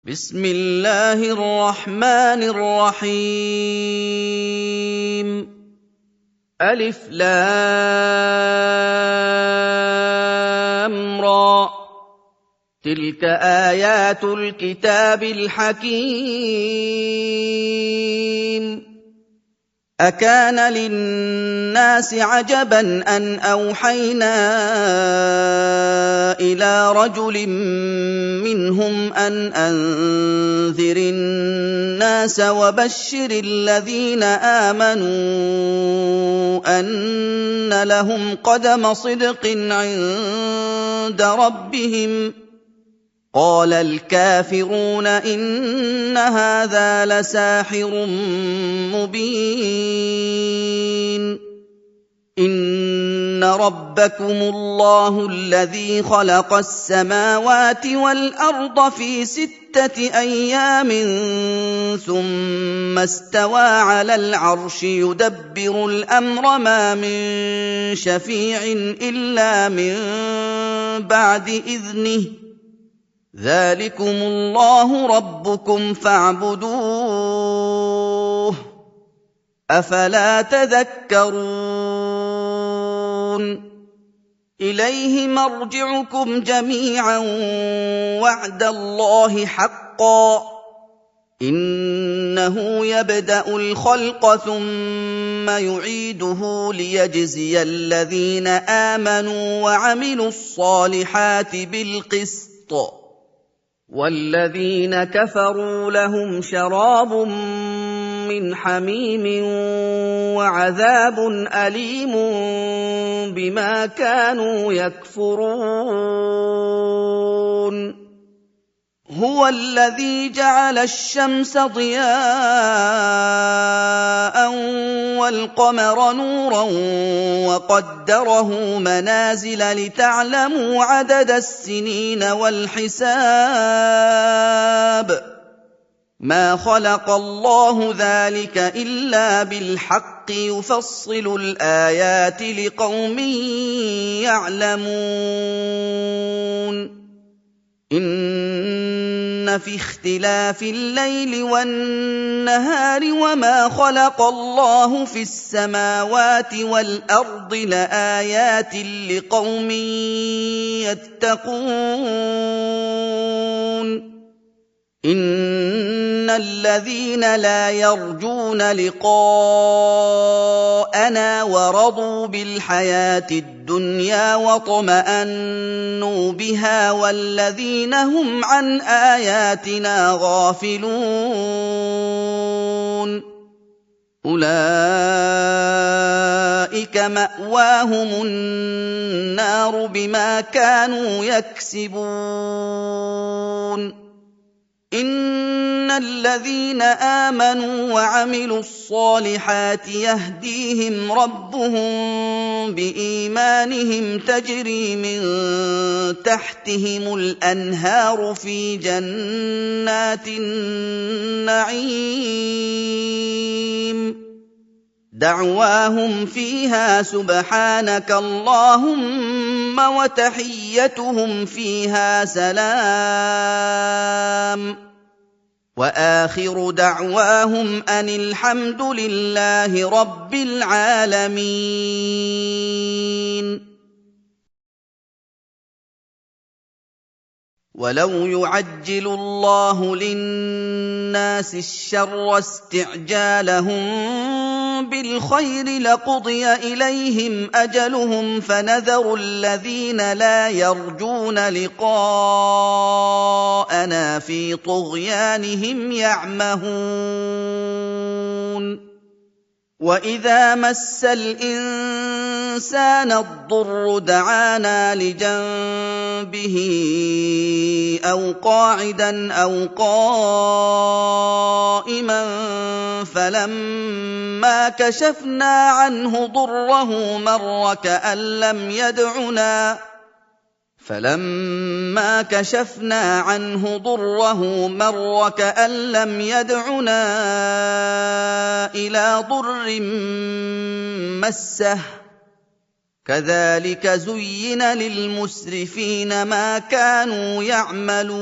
بسم الله الرحمن الرحيم ألف لام را تلك آيات الكتاب الحكيم أكان للناس عجبا أن أوحينا إلى رجل منهم أن أنذر الناس وبشر الذين آمنوا أن لهم قدم صدق عند ربهم قال الكافرون إن هذا لساحر مبين إن ربكم الله الذي خلق السماوات والأرض في 6 أيام ثم استوى على العرش يدبر الأمر ما من شفيع إلا من بعد إذنه ذلكم الله ربكم فاعبدوه أفلا تذكرون إليه مرجعكم جميعا وعد الله حقا إنه يبدأ الخلق ثم يعيده ليجزي الذين آمنوا وعملوا الصالحات بالقسط والذين كفروا لهم شراب من حميم وعذاب أليم بما كانوا يكفرون هو الذي جعل الشمس ضياء والقمر نورا وقدره منازل لتعلموا عدد السنين والحساب ما خلق الله ذلك إلا بالحق يفصل الآيات لقوم يعلمون إن في اختلاف الليل والنهار وما خلق الله في السماوات والأرض لآيات لقوم يتقون إن الذين لا يرجون لقاءنا ورضوا بالحياة الدنيا واطمأنوا بها والذين هم عن آياتنا غافلون أولئك مأواهم النار بما كانوا يكسبون إن الذين آمنوا وعملوا الصالحات يهديهم ربهم بإيمانهم تجري من تحتهم الأنهار في جنات النعيم دعواهم فيها سبحانك اللهم وتحيتهم فيها سلام وآخر دعواهم أن الحمد لله رب العالمين ولو يعجل الله للناس الشر استعجالهم بالخير لقضي إليهم أجلهم فنذر الذين لا يرجون لقاءنا في طغيانهم يعمهون وإذا مس الإنسان الضر دعانا لجنبه أو قاعدا أو قائما فلما كشفنا عنه ضره مر كأن لم يدعنا إلى ضر مسه كذلك زين للمسرفين ما كانوا يعملون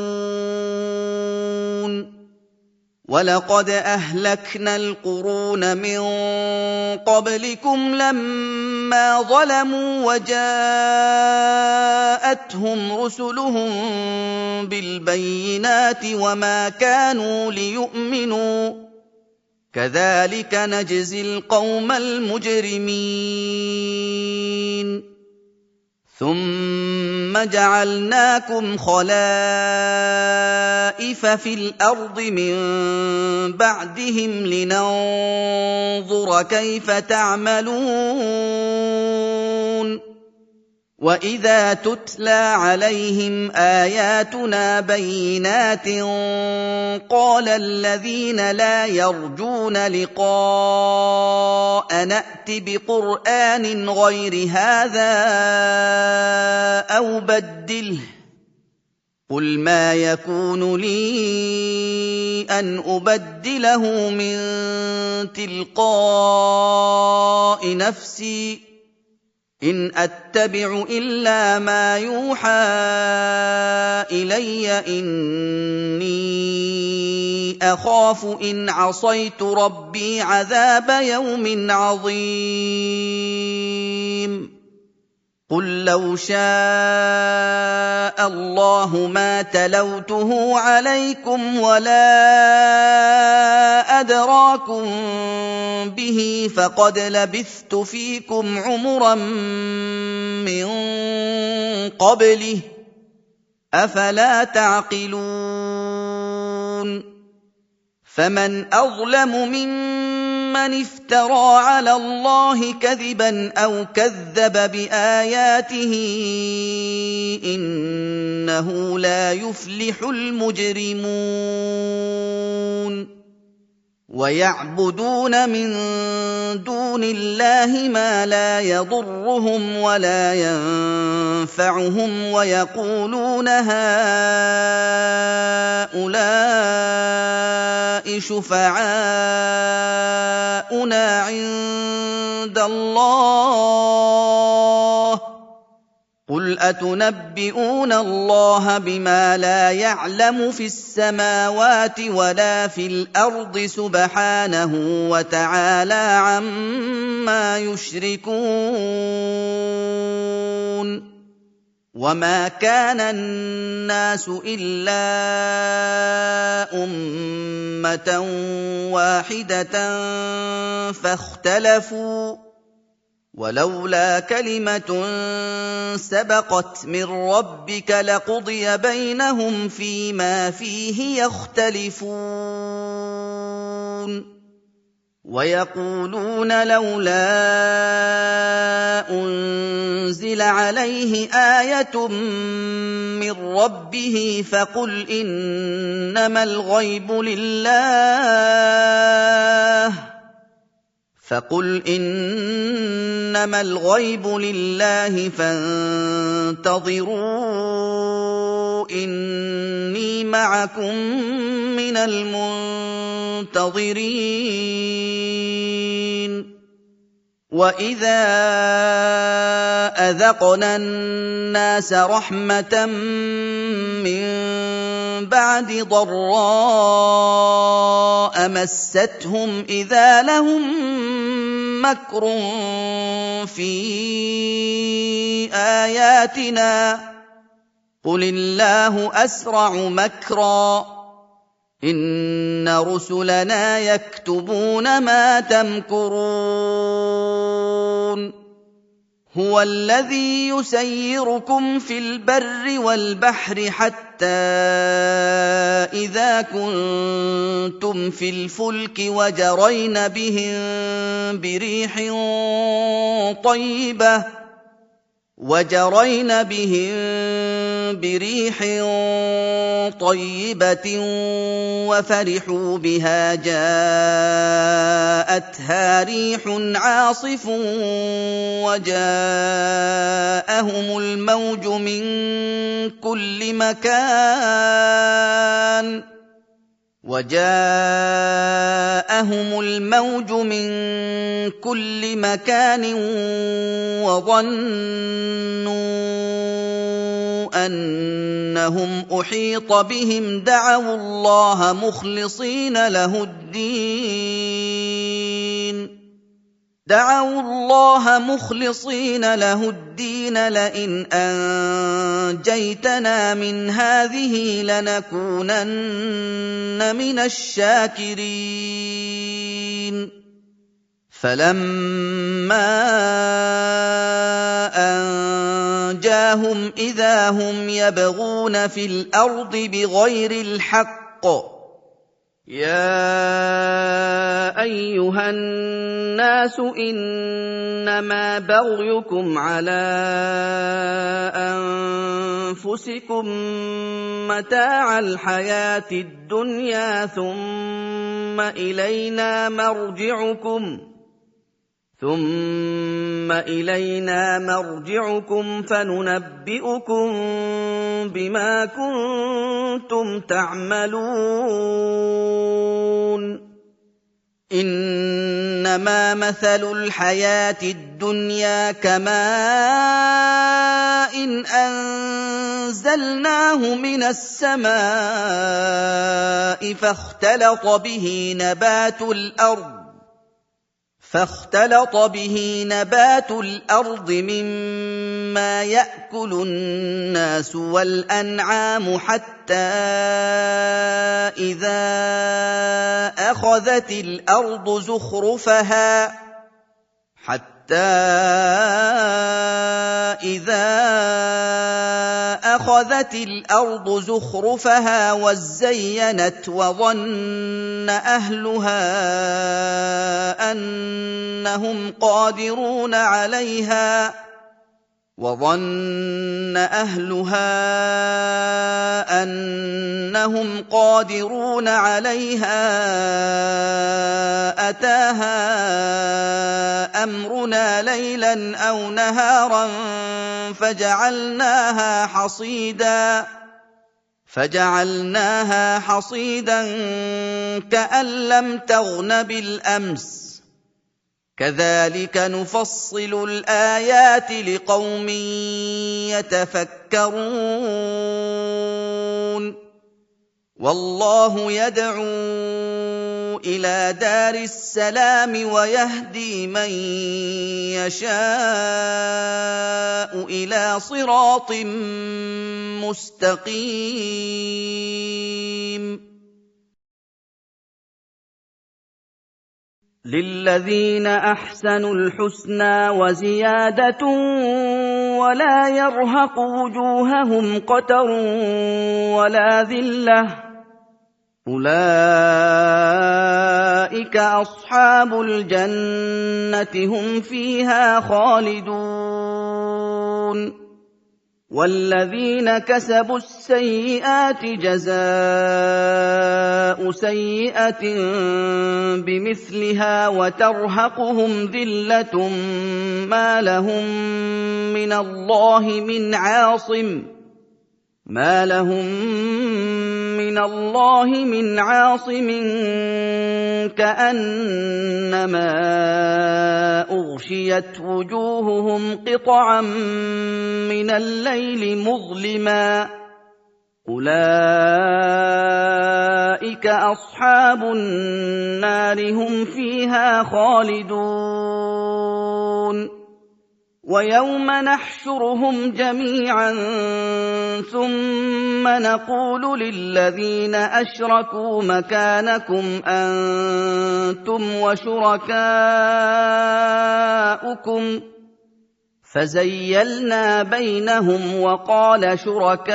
وَلَقَدْ أَهْلَكْنَا الْقُرُونَ مِن قَبْلِكُمْ لَمَّا ظَلَمُوا وَجَاءَتْهُمْ رُسُلُهُم بِالْبَيِّنَاتِ وَمَا كَانُوا لِيُؤْمِنُوا ۚ كَذَٰلِكَ نَجْزِي الْقَوْمَ الْمُجْرِمِينَ ثُمَّ جَعَلْنَاكُمْ خَلَائِفَ فِي الْأَرْضِ مِن بَعْدِهِمْ لِنَنظُرَ كَيْفَ تَعْمَلُونَ وَإِذَا تُتْلَىٰ عَلَيْهِمْ آيَاتُنَا بَيِّنَاتٍ قَالَ الَّذِينَ لَا يَرْجُونَ لِقَاءَنَا ائْتِ بِقُرْآنٍ غَيْرِ هَٰذَا أَوْ بَدِّلْهُ ۚ قُلْ مَا يَكُونُ لِي أَنْ أُبَدِّلَهُ مِن تِلْقَاءِ نَفْسِي إِنْ أَتَّبِعُ إِلَّا مَا يُوحَىٰ إِلَيَّ ۖ إِنِّي أَخَافُ إِنْ عَصَيْتُ رَبِّي عَذَابَ يَوْمٍ عَظِيمٍ قُل لَّوْ شَاءَ اللَّهُ مَا تَلَوْتُهُ عَلَيْكُمْ وَلَا أَدْرَاكُم بِهِ ۖ فَقَدْ لَبِثْتُ فِيكُمْ عُمُرًا مِّن قَبْلِهِ ۚ أَفَلَا تَعْقِلُونَ فَمَنْ أَظْلَمُ مِمَّنِ افْتَرَىٰ عَلَى اللَّهِ كَذِبًا أَوْ كَذَّبَ بِآيَاتِهِ ۚ إِنَّهُ لَا يُفْلِحُ الْمُجْرِمُونَ وَيَعْبُدُونَ مِن دُونِ اللَّهِ مَا لَا يَضُرُّهُمْ وَلَا يَنفَعُهُمْ وَيَقُولُونَ هَٰؤُلَاءِ شُفَعَاؤُنَا عِندَ اللَّهِ ۚ قُلْ أَتُنَبِّئُونَ اللَّهَ بِمَا لَا يَعْلَمُ فِي السَّمَاوَاتِ وَلَا فِي الْأَرْضِ ۚ سُبْحَانَهُ وَتَعَالَىٰ عَمَّا يُشْرِكُونَ وَمَا كَانَ النَّاسُ إِلَّا أُمَّةً وَاحِدَةً فَاخْتَلَفُوا ۚ وَلَوْلَا كَلِمَةٌ سَبَقَتْ مِن رَّبِّكَ لَقُضِيَ بَيْنَهُمْ فِيمَا فِيهِ يَخْتَلِفُونَ وَيَقُولُونَ لَوْلَا أُنزِلَ عَلَيْهِ آيَةٌ مِّن رَّبِّهِ فَقُلْ إِنَّمَا الْغَيْبُ لِلَّهِ فَانتَظِرُوا إِنِّي مَعَكُم مِّنَ الْمُنتَظِرِينَ وَإِذَا أَذَقْنَا النَّاسَ رَحْمَةً مِّن بَعْدِ ضَرَّاءَ مَسَّتْهُمْ إِذَا لَهُم مَّكْرٌ فِي آيَاتِنَا ۚ قُلِ اللَّهُ أَسْرَعُ مَكْرًا ۚ إِنَّ رُسُلَنَا يَكْتُبُونَ مَا تَمْكُرُونَ هُوَ الَّذِي يُسَيِّرُكُمْ فِي الْبَرِّ وَالْبَحْرِ حَتَّىٰ إِذَا كُنتُمْ فِي الْفُلْكِ وَجَرَيْنَ بِهِم بِرِيحٍ طَيِّبَةٍ وَفَرِحُوا بِهَا جَاءَتْهَا رِيحٌ عَاصِفٌ وَجَاءَهُمُ الْمَوْجُ مِن كُلِّ مَكَانٍ وَظَنُّوا أنهم أحيط بهم دعوا الله مخلصين له الدين لئن أنجيتنا من هذه لنكونن من الشاكرين فلما أنجاهم إذا هم يبغون في الأرض بغير الحق يا أيها الناس إنما بغيكم على أنفسكم متاع الحياة الدنيا ثم إلينا مرجعكم فننبئكم بما كنتم تعملون إنما مثل الحياة الدنيا كماء أنزلناه من السماء فاختلط به نبات الأرض مما يأكل الناس والأنعام حتى إذا أخذت الأرض زخرفها وزينت وظن أهلها أنهم قادرون عليها أتاها أمرنا ليلا أو نهارا فجعلناها حصيدا كأن لم تغن بالأمس كذلك نفصل الآيات لقوم يتفكرون والله يدعو إلى دار السلام ويهدي من يشاء إلى صراط مستقيم للذين أحسنوا الحسنى وزيادة ولا يرهق وجوههم قتر ولا ذلة أولئك أصحاب الجنة هم فيها خالدون والذين كسبوا السيئات جزاء سيئة بمثلها وترهقهم ذلة ما لهم من الله من عاصم كأنما أغشيت وجوههم قطعا من الليل مظلما أولئك أصحاب النار هم فيها خالدون ويوم نحشرهم جميعا ثم نقول للذين أشركوا مكانكم أنتم وشركاؤكم فزيلنا بينهم وقال شركاؤهم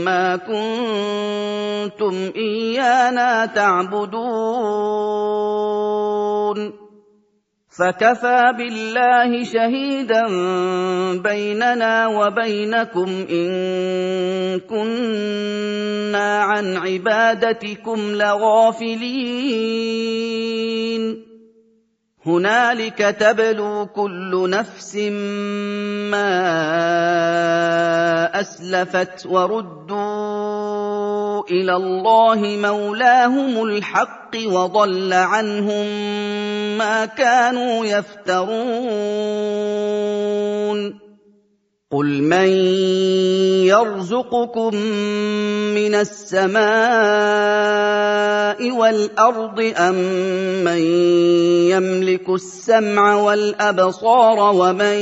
ما كنتم إيانا تعبدون فكفى بالله شهيدا بيننا وبينكم إن كنا عن عبادتكم لغافلين هنالك تبلو كل نفس ما أسلفت وردوا إلى الله مولاهم الحق وضل عنهم ما كانوا يفترون قُلْ مَن يَرْزُقُكُم مِّنَ السَّمَاءِ وَالْأَرْضِ أَمَّن يَمْلِكُ السَّمْعَ وَالْأَبْصَارَ وَمَن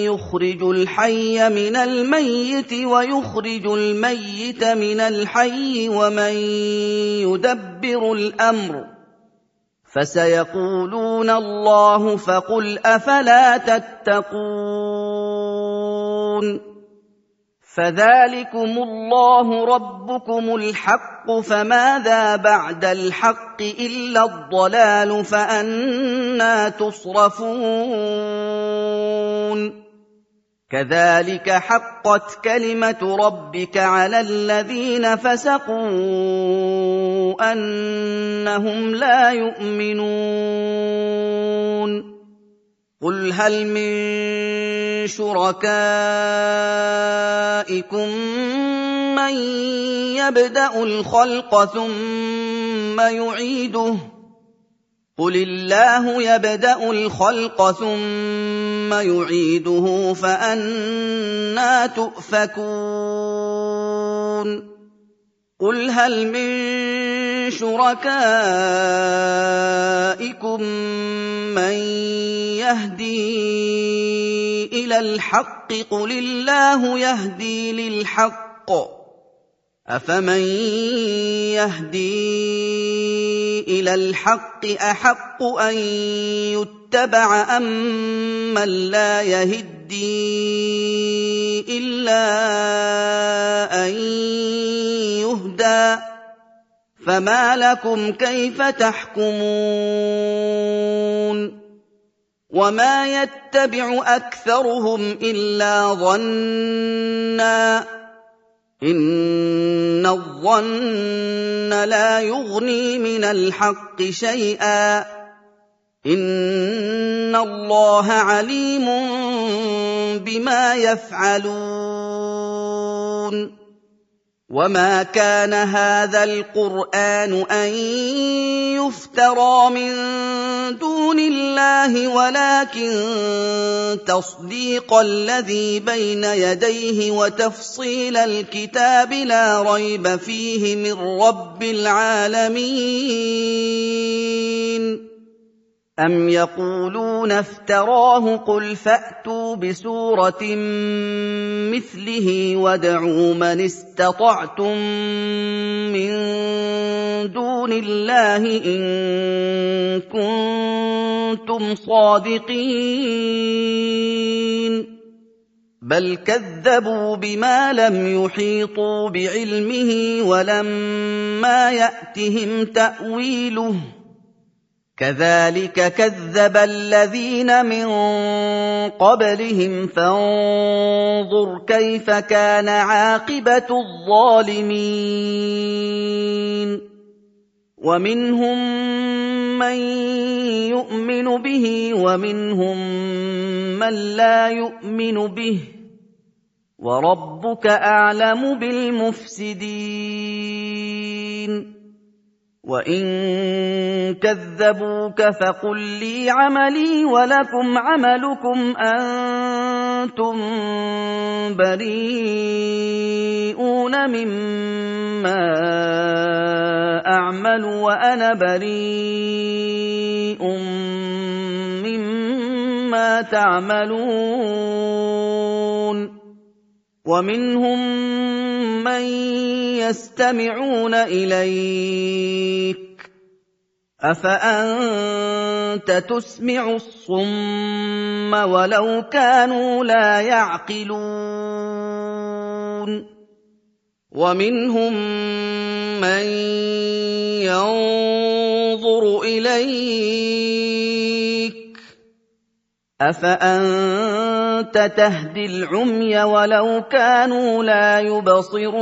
يُخْرِجُ الْحَيَّ مِنَ الْمَيِّتِ وَيُخْرِجُ الْمَيِّتَ مِنَ الْحَيِّ وَمَن يُدَبِّرُ الْأَمْرَ ۚ فَسَيَقُولُونَ اللَّهُ فَقُلْ أَفَلَا تَتَّقُونَ فَذَٰلِكُمُ اللَّهُ رَبُّكُمُ الْحَقُّ فَمَاذَا بَعْدَ الْحَقِّ إِلَّا الضَّلَالُ فَأَنَّىٰ تُصْرَفُونَ كَذَٰلِكَ حَقَّتْ كَلِمَةُ رَبِّكَ عَلَى الَّذِينَ فَسَقُوا أَنَّهُمْ لَا يُؤْمِنُونَ قُلْ هَلْ مِن شُرَكَائِكُم مَّن يَبْدَأُ الْخَلْقَ ثُمَّ يُعِيدُهُ ۚ قُلِ اللَّهُ يَبْدَأُ الْخَلْقَ ثُمَّ يُعِيدُهُ فَأَنَّىٰ تُؤْفَكُونَ قُلْ هَلْ مِن شُرَكَائِكُم مَّن يَهْدِي إِلَى الْحَقِّ ۚ قُلِ اللَّهُ يَهْدِي لِلْحَقِّ ۗ أَفَمَن يَهْدِي إِلَى الْحَقِّ أَحَقُّ أَن يُتَّبَعَ أَمَّن لَّا يَهِدِّي إِلَّا أَن يُهْدَىٰ ۖ فَمَا لَكُمْ كَيْفَ تَحْكُمُونَ وَمَا يَتَّبِعُ أَكْثَرُهُمْ إِلَّا ظَنًّا ۚ إِنَّ الظَّنَّ لَا يُغْنِي مِنَ الْحَقِّ شَيْئًا ۚ إِنَّ اللَّهَ عَلِيمٌ بِمَا يَفْعَلُونَ وَمَا كَانَ هَٰذَا الْقُرْآنُ أَن يُفْتَرَىٰ مِن دُونِ اللَّهِ وَلَٰكِن تَصْدِيقَ الَّذِي بَيْنَ يَدَيْهِ وَتَفْصِيلَ الْكِتَابِ لَا رَيْبَ فِيهِ مِن رَّبِّ الْعَالَمِينَ أَمْ يَقُولُونَ افْتَرَاهُ ۖ قُلْ فَأْتُوا بِسُورَةٍ مِّثْلِهِ وَادْعُوا مَنِ اسْتَطَعْتُم مِّن دُونِ اللَّهِ إِن كُنتُمْ صَادِقِينَ بَلْ كَذَّبُوا بِمَا لَمْ يُحِيطُوا بِعِلْمِهِ وَلَمَّا يَأْتِهِمْ تَأْوِيلُهُ ۚ كَذَٰلِكَ كَذَّبَ الَّذِينَ مِن قَبْلِهِمْ فَانظُرْ كَيْفَ كَانَ عَاقِبَةُ الظَّالِمِينَ وَمِنْهُم مَّن يُؤْمِنُ بِهِ وَمِنْهُم مَّن لَّا يُؤْمِنُ بِهِ ۚ وَرَبُّكَ أَعْلَمُ بِالْمُفْسِدِينَ وَإِن كَذَّبُوكَ فَقُل لِّي عَمَلِي وَلَكُمْ عَمَلُكُمْ أَنتُم بَرِيئُونَ مِمَّا أَعْمَلُ وَأَنَا بَرِيءٌ مِّمَّا تَعْمَلُونَ وَمِنْهُم مَّن يَسْتَمِعُونَ إِلَيْكَ ۚ أَفَأَنتَ تُسْمِعُ الصُّمَّ وَلَوْ كَانُوا لَا يَعْقِلُونَ وَمِنْهُم مَّن يَنظُرُ إِلَيْكَ ۚ أَفَأَنتَ تَهْدِي الْعُمْيَ وَلَوْ كَانُوا لَا يُبْصِرُونَ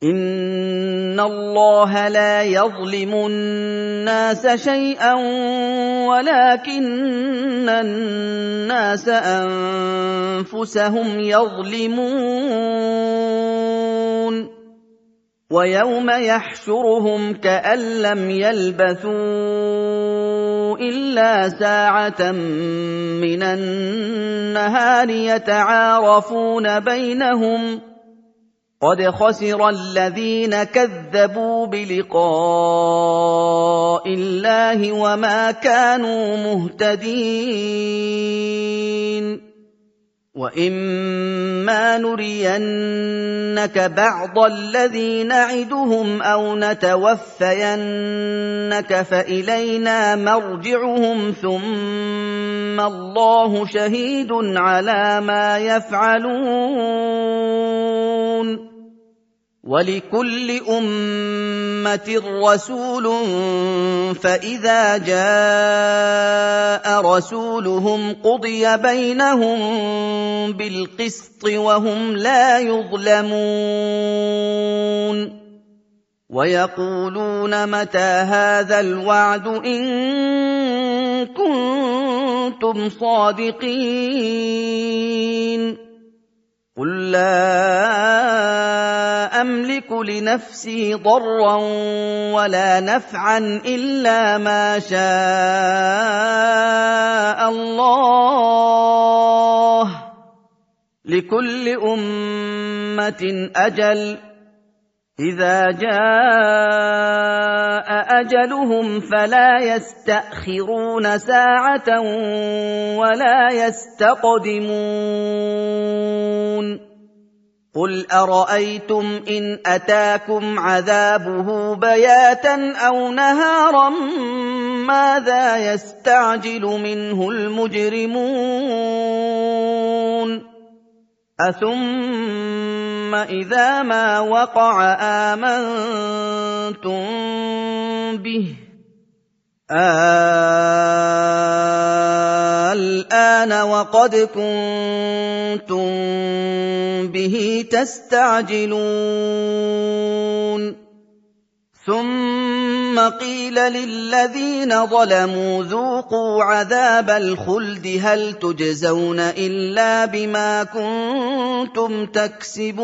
إِنَّ اللَّهَ لَا يَظْلِمُ النَّاسَ شَيْئًا وَلَٰكِنَّ النَّاسَ أَنفُسَهُمْ يَظْلِمُونَ وَيَوْمَ يَحْشُرُهُمْ كَأَن لَّمْ يَلْبَثُوا إِلَّا سَاعَةً مِّنَ النَّهَارِ يَتَعَارَفُونَ بَيْنَهُمْ ۚ قَدْ خَسِرَ الَّذِينَ كَذَّبُوا بِلِقَاءِ اللَّهِ وَمَا كَانُوا مُهْتَدِينَ وَإِمَّا نُرِيَنَّكَ بَعْضَ الَّذِي نَعِدُهُمْ أَوْ نَتَوَفَّيَنَّكَ فَإِلَيْنَا مَرْجِعُهُمْ ثُمَّ اللَّهُ شَهِيدٌ عَلَىٰ مَا يَفْعَلُونَ وَلِكُلِّ أُمَّةٍ رَّسُولٌ فَإِذَا جَاءَ رَسُولُهُمْ قُضِيَ بَيْنَهُم بِالْقِسْطِ وَهُمْ لَا يُظْلَمُونَ وَيَقُولُونَ مَتَىٰ هَٰذَا الْوَعْدُ إِن كُنتُمْ صَادِقِينَ قُل لَّا أَمْلِكُ لِنَفْسِي ضَرًّا وَلَا نَفْعًا إِلَّا مَا شَاءَ اللَّهُ ۗ لِكُلِّ أُمَّةٍ أَجَلٌ ۚ إِذَا جَاءَ أَجَلُهُمْ فَلَا يَسْتَأْخِرُونَ سَاعَةً وَلَا يَسْتَقْدِمُونَ قُلْ أَرَأَيْتُمْ إِنْ أَتَاكُمْ عَذَابُهُ بَيَاتًا أَوْ نَهَارًا مَاذَا يَسْتَعْجِلُ مِنْهُ الْمُجْرِمُونَ أَثُمَّ إِذَا مَا وَقَعَ آمَنتُم بِهِ الْآنَ وَقَدْ كُنتُم بِهِ تَسْتَعْجِلُونَ ثُمَّ قِيلَ لِلَّذِينَ ظَلَمُوا ذُوقُوا عَذَابَ الْخُلْدِ هَلْ تُجْزَوْنَ إِلَّا بِمَا كُنتُمْ تَكْسِبُونَ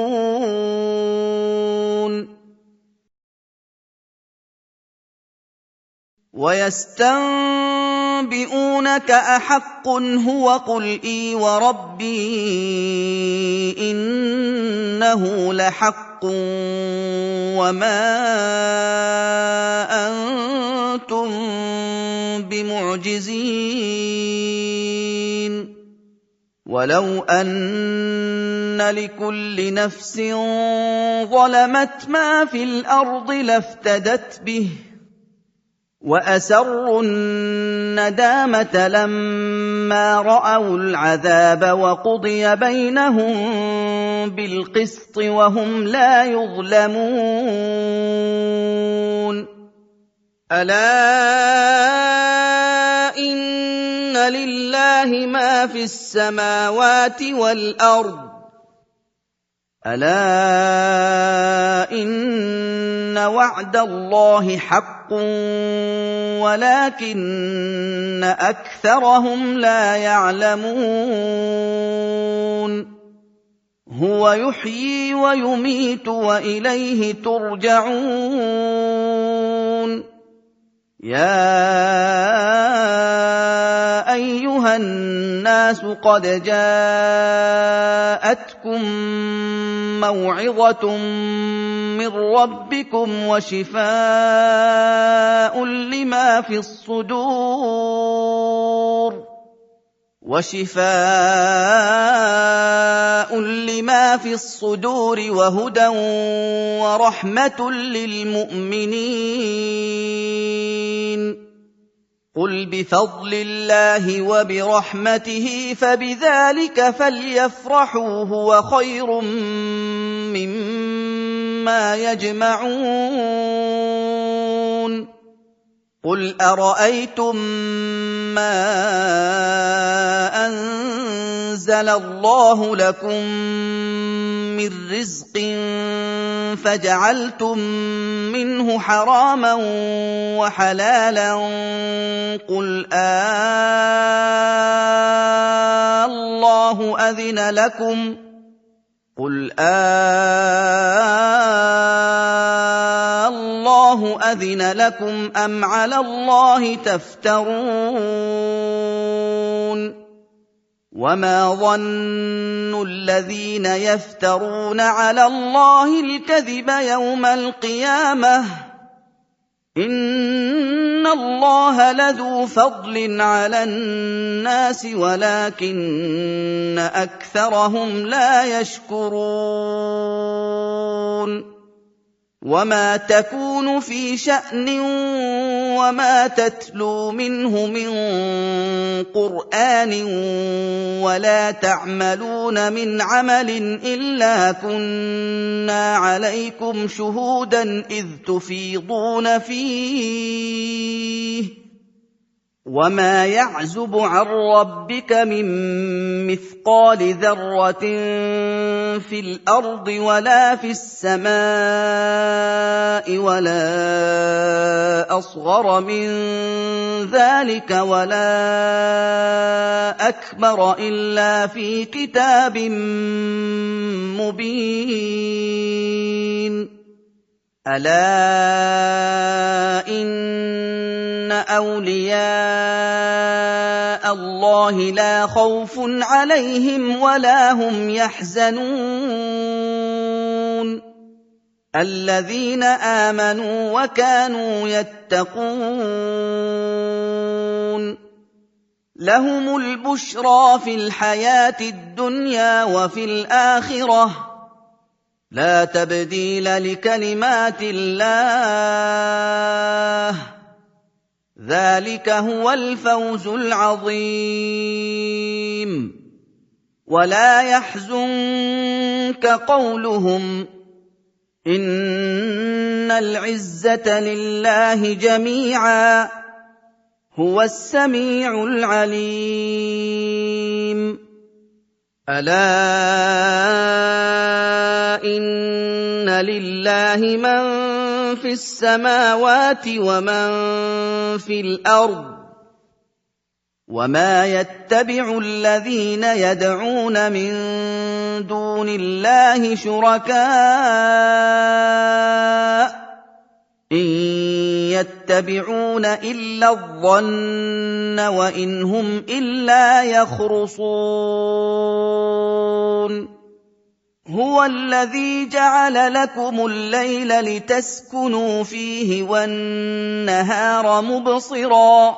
وَيَسْتَنبِئُونَكَ أَحَقٌّ هُوَ قُلْ إِي وَرَبِّي إِنَّهُ لَحَقٌّ وَمَا أَنتُم بِمُعْجِزِينَ وَلَوْ أَنَّ لِكُلِّ نَفْسٍ ظَلَمَتْ مَا فِي الْأَرْضِ لَافْتَدَتْ بِهِ وَأَسَرُّوا النَّدَامَةَ لَمَّا رَأَوُا الْعَذَابَ وَقُضِيَ بَيْنَهُم بِالْقِسْطِ وَهُمْ لَا يُظْلَمُونَ أَلَا إِنَّ لِلَّهِ مَا فِي السَّمَاوَاتِ وَالْأَرْضِ أَلَا إِنَّ وَعْدَ اللَّهِ حَقٌّ وَلَٰكِنَّ أَكْثَرَهُمْ لَا يَعْلَمُونَ هُوَ يُحْيِي وَيُمِيتُ وَإِلَيْهِ تُرْجَعُونَ يَا أَيُّهَا النَّاسُ قَدْ جَاءَتْكُم مَّوْعِظَةٌ مِّن رَّبِّكُمْ وَشِفَاءٌ لِّمَا فِي الصُّدُورِ وَهُدًى وَرَحْمَةٌ لِّلْمُؤْمِنِينَ قُلْ بِفَضْلِ اللَّهِ وَبِرَحْمَتِهِ فَبِذَٰلِكَ فَلْيَفْرَحُوا هُوَ خَيْرٌ مِّمَّا يَجْمَعُونَ قُلْ أَرَأَيْتُم مَّا أَنزَلَ اللَّهُ لَكُم مِّن رِّزْقٍ فَجَعَلْتُم مِّنْهُ حَرَامًا وَحَلَالًا قُلْ اللَّهُ أَذِنَ لَكُمْ قُلْ اللَّهُ أذن لكم أم على الله تفترون وما ظن الذين يفترون على الله الكذب يوم القيامة إن الله لذو فضل على الناس ولكن أكثرهم لا يشكرون وما تكون في شأن وما تتلو منه من قرآن ولا تعملون من عمل إلا كنا عليكم شهودا إذ تفيضون فيه وما يعزب عن ربك من مثقال ذرة في الأرض ولا في السماء ولا أصغر من ذلك ولا أكبر إلا في كتاب مبين ألا إن أولياء الله لا خوف عليهم ولا هم يحزنون الذين آمنوا وكانوا يتقون لهم البشرى في الحياة الدنيا وفي الآخرة لا تبديل لكلمات الله ذلك هو الفوز العظيم ولا يحزنك قولهم إن العزة لله جميعا هو السميع العليم ألا إن لله من في السماوات ومن في الأرض وما يتبع الذين يدعون من دون الله شركاء إن يتبعون إلا الظن وإن هم إلا يخرصون هو الذي جعل لكم الليل لتسكنوا فيه والنهار مبصرا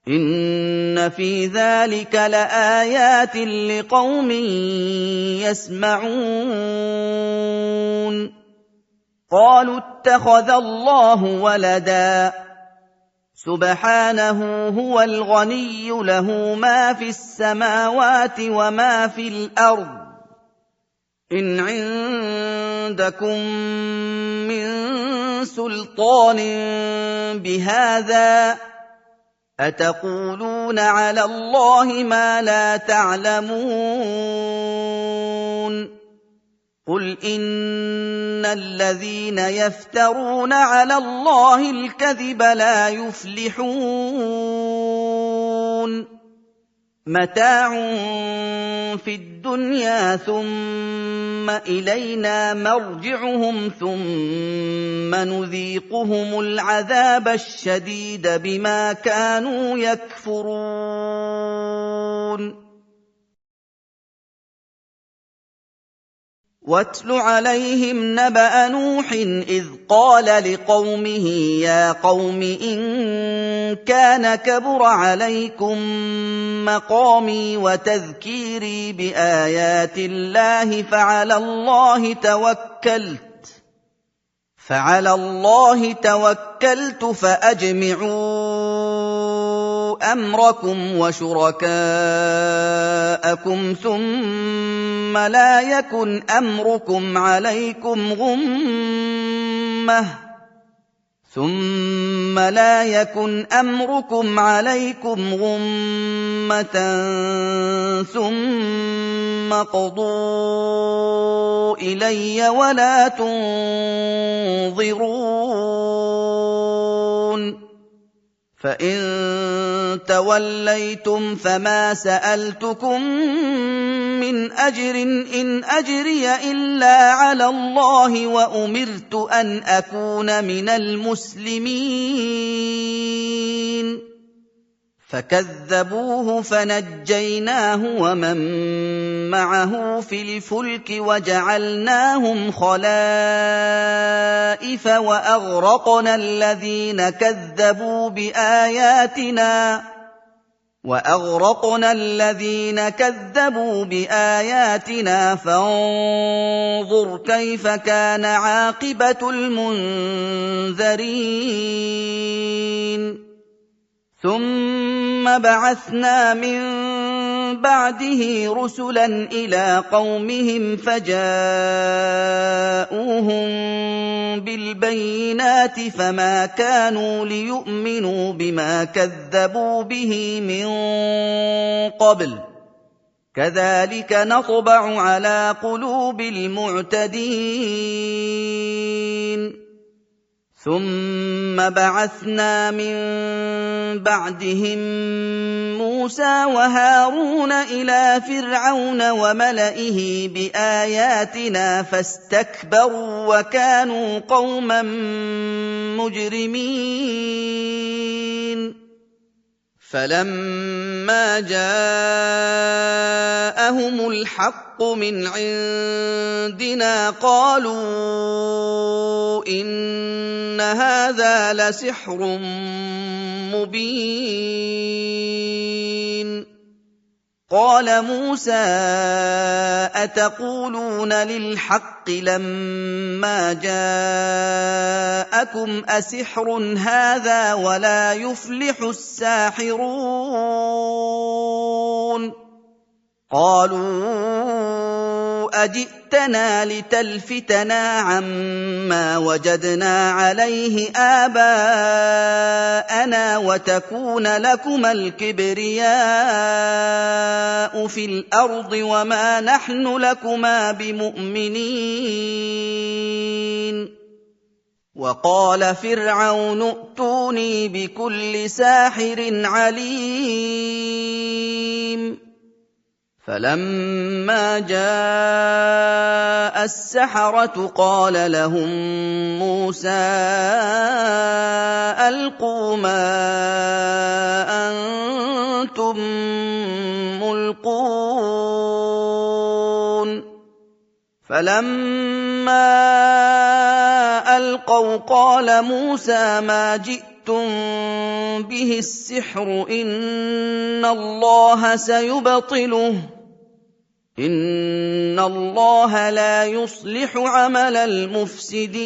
إن في ذلك لآيات لقوم يسمعون قالوا اتخذ الله ولدا سبحانه هو الغني له ما في السماوات وما في الأرض إن عندكم من سلطان بهذا أتقولون على الله ما لا تعلمون قل إن الذين يفترون على الله الكذب لا يفلحون متاع في الدنيا ثم إلينا مرجعهم ثم نذيقهم العذاب الشديد بما كانوا يكفرون واتل عليهم نبأ نوح إذ قال لقومه يا قوم إن كان كبر عليكم مقامي وتذكيري بآيات الله فعلى الله توكلت فأجمعوا أمركم وشركاءكم ثم لا يكن أمركم عليكم غمة ثم قضوا إلي ولا تنظرون فإن توليتم فما سألتكم من مِّنْ أَجْرٍ إِنْ أَجْرِيَ إِلَّا عَلَى اللَّهِ وَأُمِرْتُ أَنْ أَكُونَ مِنَ الْمُسْلِمِينَ فَكَذَّبُوهُ فَنَجَّيْنَاهُ وَمَن مَّعَهُ فِي الْفُلْكِ وَجَعَلْنَاهُمْ خَلَائِفَ وَأَغْرَقْنَا الَّذِينَ كَذَّبُوا بِآيَاتِنَا فَانظُرْ كَيْفَ كَانَ عَاقِبَةُ الْمُنذَرِينَ ثُمَّ بَعَثْنَا مِن بَعْدِهِ رُسُلًا إِلَىٰ قَوْمِهِمْ فَجَاءُوهُم بِالْبَيِّنَاتِ فَمَا كَانُوا لِيُؤْمِنُوا بِمَا كَذَّبُوا بِهِ مِن قَبْلُ ۚ كَذَٰلِكَ نَطْبَعُ عَلَىٰ قُلُوبِ الْمُعْتَدِينَ ثُمَّ بَعَثْنَا مِن بَعْدِهِم مُّوسَىٰ وَهَارُونَ إِلَىٰ فِرْعَوْنَ وَمَلَئِهِ بِآيَاتِنَا فَاسْتَكْبَرُوا وَكَانُوا قَوْمًا مُّجْرِمِينَ فَلَمَّا جَاءَهُمُ الْحَقُّ مِنْ عِندِنَا قَالُوا إِنَّ هَٰذَا لَسِحْرٌ مُّبِينٌ قَالَ مُوسَىٰ أَتَقُولُونَ لِلْحَقِّ لَمَّا جَاءَكُمْ أَسِحْرٌ هَٰذَا وَلَا يُفْلِحُ السَّاحِرُونَ قَالُوا أَجِئْتَنَا لِتَلْفِتَنَا عَمَّا وَجَدْنَا عَلَيْهِ آبَاءَنَا وَتَكُونَ لَكُمَا الْكِبْرِيَاءُ فِي الْأَرْضِ وَمَا نَحْنُ لَكُمَا بِمُؤْمِنِينَ وَقَالَ فِرْعَوْنُ ائْتُونِي بِكُلِّ سَاحِرٍ عَلِيمٍ فَلَمَّا جَاءَ السَّحَرَةُ قَالَ لَهُم مُّوسَىٰ أَلْقُوا مَا أَنتُم مُّلْقُونَ فَلَمَّا أَلْقَوْا قَالَ مُوسَىٰ مَا جِئْتُم بِهِ السِّحْرُ إِنَّ اللَّهَ سَيُبْطِلُهُ ۖ إِنَّ اللَّهَ لَا يُصْلِحُ عَمَلَ الْمُفْسِدِينَ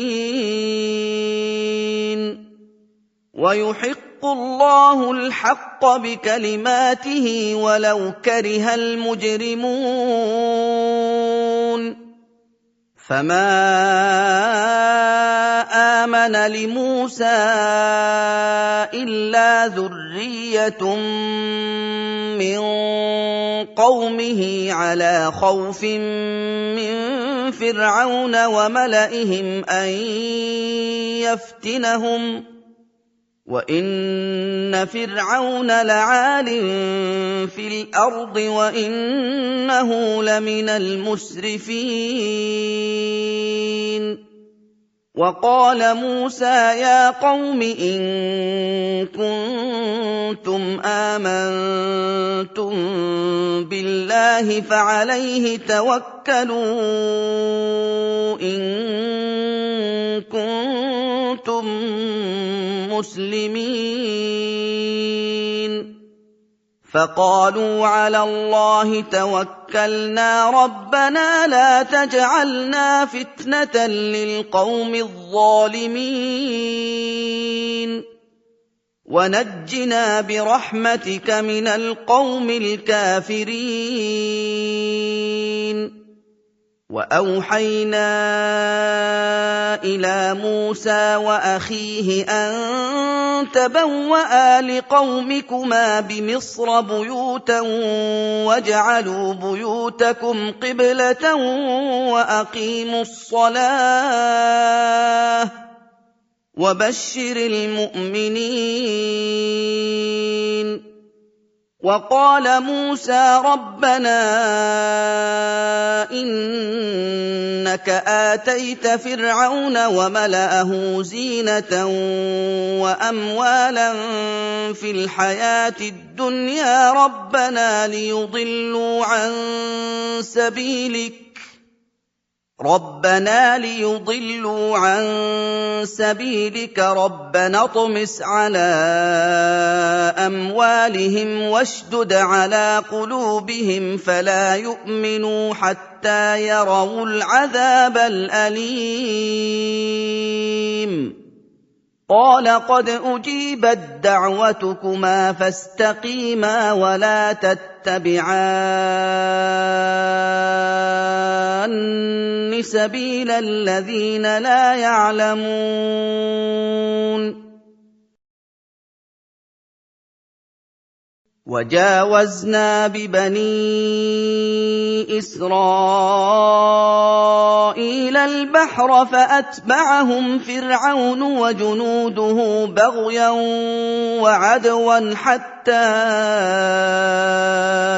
وَيُحِقُّ اللَّهُ الْحَقَّ بِكَلِمَاتِهِ وَلَوْ كَرِهَ الْمُجْرِمُونَ فَمَا آمَنَ لِمُوسَىٰ إِلَّا ذُرِّيَّةٌ مِّن قَوْمِهِ عَلَىٰ خَوْفٍ مِّن فِرْعَوْنَ وَمَلَئِهِمْ أَن يَفْتِنَهُمْ ۚ وَإِنَّ فِرْعَوْنَ لَعَالٍ فِي الْأَرْضِ وَإِنَّهُ لَمِنَ الْمُسْرِفِينَ وَقَالَ مُوسَىٰ يَا قَوْمِ إِن كُنتُمْ آمَنتُم بِاللَّهِ فَعَلَيْهِ تَوَكَّلُوا إِن كُنتُم مُّسْلِمِينَ فَقَالُوا عَلَى اللَّهِ تَوَكَّلْنَا رَبَّنَا لَا تَجْعَلْنَا فِتْنَةً لِّلْقَوْمِ الظَّالِمِينَ وَنَجِّنَا بِرَحْمَتِكَ مِنَ الْقَوْمِ الْكَافِرِينَ وَأَوْحَيْنَا إِلَىٰ مُوسَىٰ وَأَخِيهِ أَن تَبَوَّآ لِقَوْمِكُمَا بِمِصْرَ بُيُوتًا وَاجْعَلُوا بُيُوتَكُمْ قِبْلَةً وَأَقِيمُوا الصَّلَاةَ وَبَشِّرِ الْمُؤْمِنِينَ وقال موسى ربنا إنك آتيت فرعون وملأه زينة وأموالا في الحياة الدنيا ربنا ليضلوا عن سبيلك ربنا اطمس على أموالهم واشدد على قلوبهم فلا يؤمنوا حتى يروا العذاب الأليم قال قد أجيبت دعوتكما فاستقيما ولا تتبعان سبيل الذين لا يعلمون وجاوزنا ببني إسرائيل البحر فأتبعهم فرعون وجنوده بغيا وعدوا حتى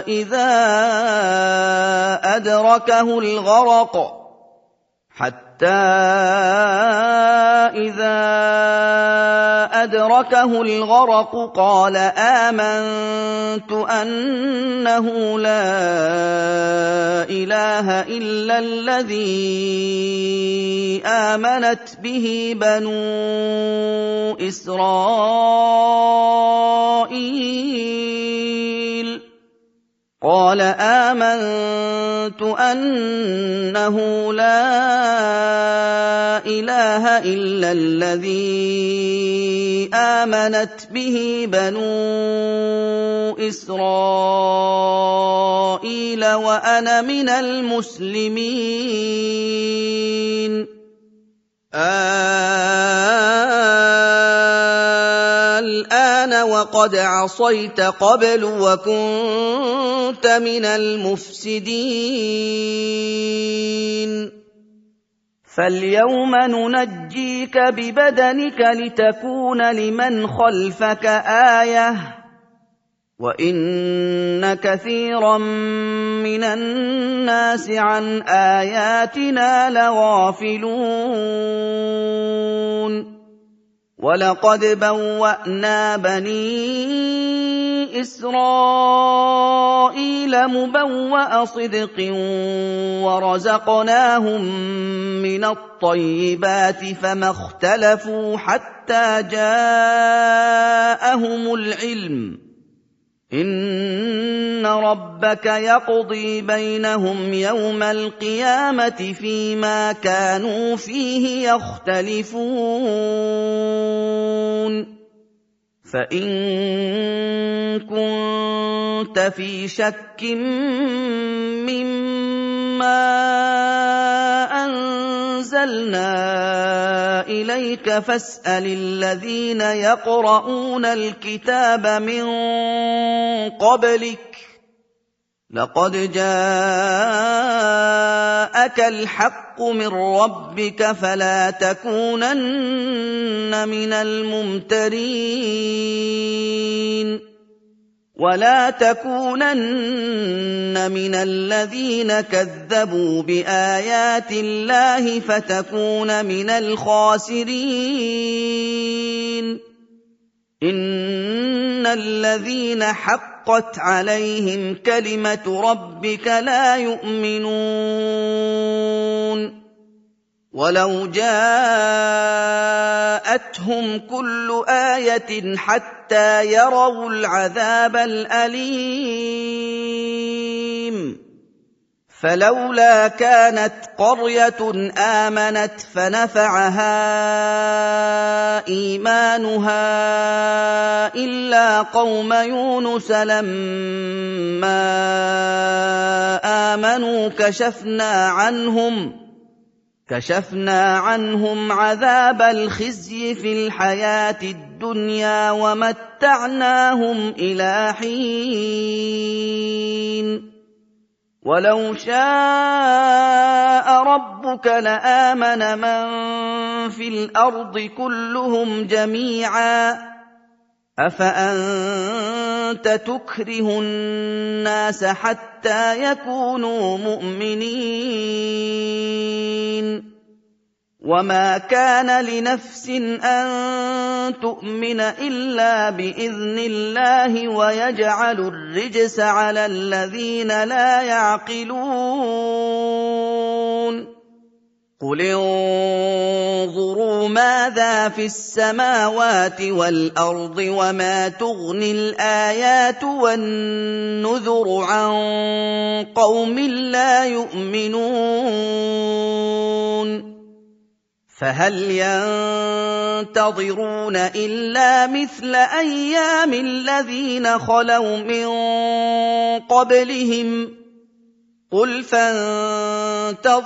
إذا أدركه الغرق قال آمنت أنه لا إله إلا الذي آمنت به بنو إسرائيل وأنا من المسلمين الآن وقد عصيت قبل وكنت من المفسدين فاليوم ننجيك ببدنك لتكون لمن خلفك آية وإن كثيرا من الناس عن آياتنا لغافلون وَلَقَدْ بَوَّأْنَا بَنِي إِسْرَائِيلَ مُبَوَّأَ صِدْقٍ وَرَزَقْنَاهُم مِّنَ الطَّيِّبَاتِ فَمَا اخْتَلَفُوا حَتَّىٰ جَاءَهُمُ الْعِلْمُ ۚ إِنَّ رَبَّكَ يَقْضِي بَيْنَهُمْ يَوْمَ الْقِيَامَةِ فِيمَا كَانُوا فِيهِ يَخْتَلِفُونَ فَإِن كُنتَ فِي شَكٍّ مِّمَّا أَنزَلْنَا إِلَيْكَ فَاسْأَلِ الَّذِينَ يَقْرَؤُونَ الْكِتَابَ مِن قَبْلِكَ ۚ لَقَدْ جَاءَكَ الْحَقُّ مِن رَّبِّكَ فَلَا تَكُونَنَّ مِنَ الْمُمْتَرِينَ وَلَا تَكُونَنَّ مِنَ الَّذِينَ كَذَّبُوا بِآيَاتِ اللَّهِ فَتَكُونَ مِنَ الْخَاسِرِينَ إِنَّ الَّذِينَ حَقَّتْ عَلَيْهِمْ كَلِمَةُ رَبِّكَ لَا يُؤْمِنُونَ وَلَوْ جَاءَتْهُمْ كُلُّ آيَةٍ حَتَّىٰ يَرَوُا الْعَذَابَ الْأَلِيمَ فَلَوْلَا كَانَتْ قَرْيَةٌ آمَنَتْ فَنَفَعَهَا إِيمَانُهَا إِلَّا قَوْمَ يُونُسَ لَمَّا آمَنُوا كشفنا عنهم عذاب الخزي في الحياة الدنيا ومتعناهم إلى حين ولو شاء ربك لآمن من في الأرض كلهم جميعا أَفَأَنتَ تُكْرِهُ النَّاسَ حَتَّىٰ يَكُونُوا مُؤْمِنِينَ وَمَا كَانَ لِنَفْسٍ أَن تُؤْمِنَ إِلَّا بِإِذْنِ اللَّهِ وَيَجْعَلُ الرِّجْسَ عَلَى الَّذِينَ لَا يَعْقِلُونَ قُلِ انظُرُوا مَاذَا فِي السَّمَاوَاتِ وَالْأَرْضِ وَمَا تُغْنِي الْآيَاتُ وَالنُّذُرُ عَن قَوْمٍ لَّا يُؤْمِنُونَ فَهَلْ يَنتَظِرُونَ إِلَّا مِثْلَ أَيَّامِ الَّذِينَ خَلَوْا مِن قَبْلِهِمْ ۚ قُلْ فَانتَظِرُوا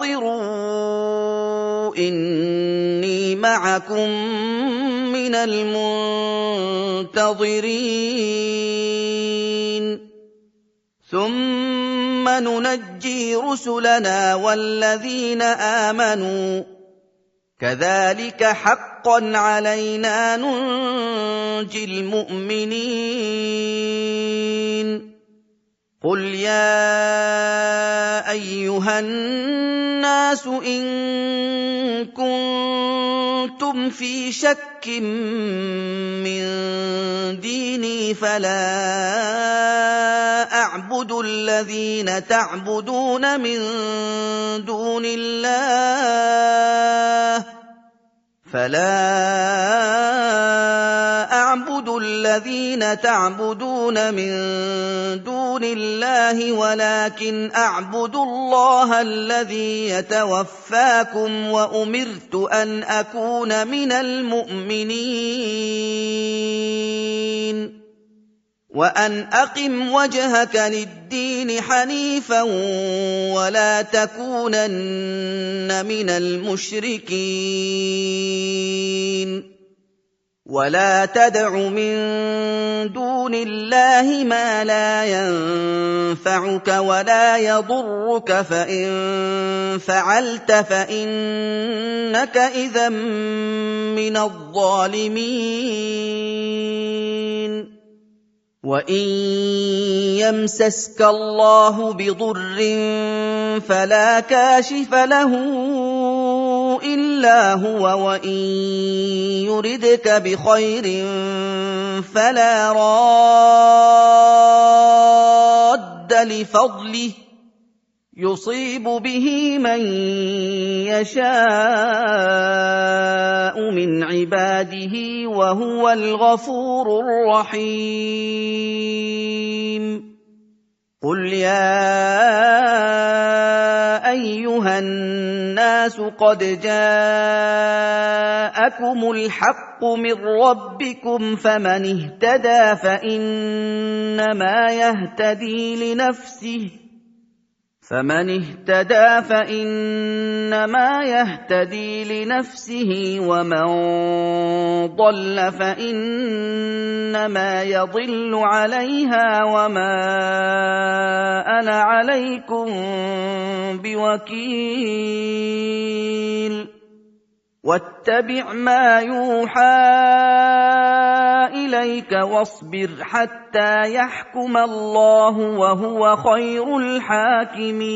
إِنِّي مَعَكُم مِّنَ الْمُنتَظِرِينَ ثُمَّ نُنَجِّي رُسُلَنَا وَالَّذِينَ آمَنُوا ۚ كَذَٰلِكَ حَقًّا عَلَيْنَا نُنجِي الْمُؤْمِنِينَ قُلْ يَا أَيُّهَا النَّاسُ إِن كُنتُمْ فِي شَكٍّ مِّن دِينِي فَلَا أَعْبُدُ الَّذِينَ تَعْبُدُونَ مِن دُونِ اللَّهِ وَلَٰكِنْ أَعْبُدُ اللَّهَ الَّذِي يَتَوَفَّاكُمْ ۖ وَأُمِرْتُ أَنْ أَكُونَ مِنَ الْمُؤْمِنِينَ وَأَنْ أَقِمْ وَجْهَكَ لِلدِّينِ حَنِيفًا وَلَا تَكُونَنَّ مِنَ الْمُشْرِكِينَ وَلَا تَدْعُ مِن دُونِ اللَّهِ مَا لَا يَنفَعُكَ وَلَا يَضُرُّكَ ۖ فَإِن فَعَلْتَ فَإِنَّكَ إِذًا مِّنَ الظَّالِمِينَ وَإِن يَمْسَسْكَ اللَّهُ بِضُرٍّ فَلَا كَاشِفَ لَهُ إِلَّا هُوَ وَإِن يُرِدْكَ بِخَيْرٍ فَلَا رَادَّ لِفَضْلِهِ يُصِيبُ بِهِ مَن يَشَاءُ مِنْ عِبَادِهِ وَهُوَ الْغَفُورُ الرَّحِيمُ قُلْ يَا أَيُّهَا النَّاسُ قَدْ جَاءَكُمُ الْحَقُّ مِن رَّبِّكُمْ ۖ فَمَنِ اهْتَدَىٰ فَإِنَّمَا يَهْتَدِي لِنَفْسِهِ وَمَن ضَلَّ فَإِنَّمَا يَضِلُّ عَلَيْهَا وَمَا أَنَا عَلَيْكُم بِوَكِيلٍ وَاتَّبِعْ مَا يُوحَىٰ إِلَيْكَ وَاصْبِرْ حَتَّىٰ يَحْكُمَ اللَّهُ ۖ وَهُوَ خَيْرُ الْحَاكِمِينَ